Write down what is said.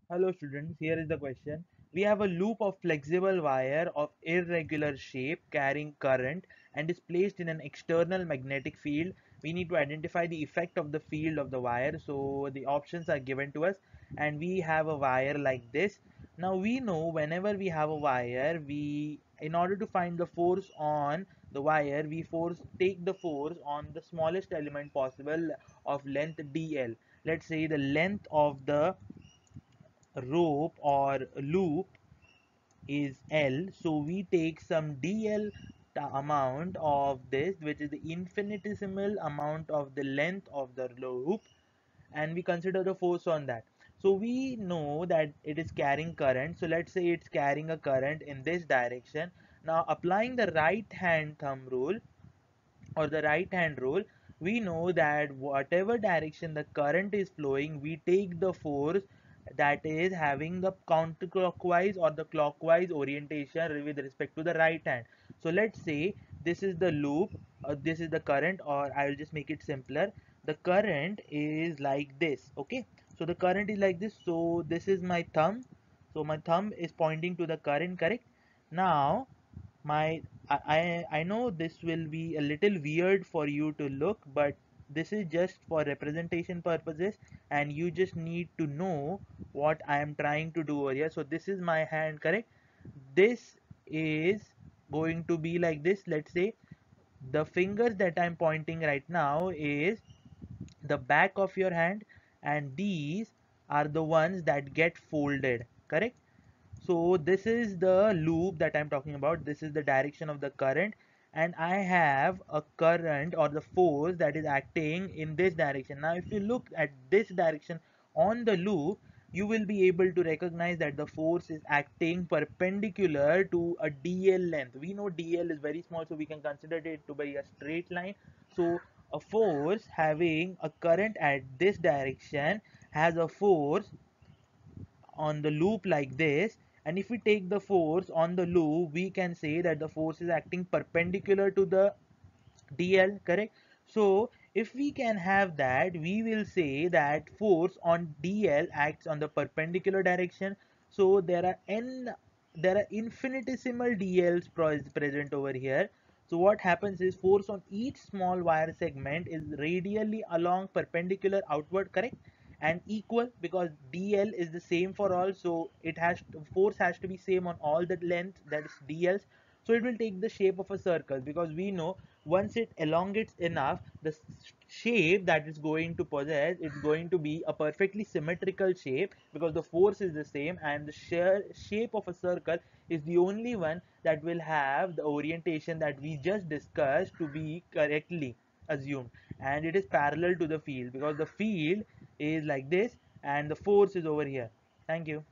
Hello students, here is the question. We have a loop of flexible wire of irregular shape carrying current and is placed in an external magnetic field. We need to identify the effect of the field of the wire. So the options are given to us and we have a wire like this. Now we know whenever we have a wire, in order to find the force on the wire, take the force on the smallest element possible of length dl. Let's say the length of the rope or loop is L, so we take some dl amount of this, which is the infinitesimal amount of the length of the loop, and we consider the force on that. So we know that it is carrying current, so let's say it's carrying a current in this direction. Now applying the right hand thumb rule or the right hand rule, we know that whatever direction the current is flowing, we take the force that is having the counterclockwise or the clockwise orientation with respect to the right hand. So let's say this is the loop, this is the current, or I will just make it simpler. The current is like this, okay? So the current is like this, so this is my thumb. So my thumb is pointing to the current, correct? Now my I know this will be a little weird for you to look, but this is just for representation purposes and you just need to know what I am trying to do over here. So this is my hand, correct? This is going to be like this. Let's say the fingers that I'm pointing right now is the back of your hand, and these are the ones that get folded, correct? So this is the loop that I'm talking about. This is the direction of the current, and I have a current or the force that is acting in this direction. Now if you look at this direction on the loop, you will be able to recognize that the force is acting perpendicular to a dl length. We know dl is very small, so we can consider it to be a straight line. So a force having a current at this direction has a force on the loop like this, and if we take the force on the loop, we can say that the force is acting perpendicular to the dl, correct? So if we can have that, we will say that force on dl acts on the perpendicular direction. So there are infinitesimal dls present over here. So what happens is force on each small wire segment is radially along perpendicular outward, correct, and equal, because dl is the same for all, so force has to be same on all the length, that is dls. So it will take the shape of a circle, because we know once it elongates enough, the shape that it's going to possess is going to be a perfectly symmetrical shape, because the force is the same, and the sheer shape of a circle is the only one that will have the orientation that we just discussed to be correctly assumed, and it is parallel to the field because the field is like this and the force is over here. Thank you.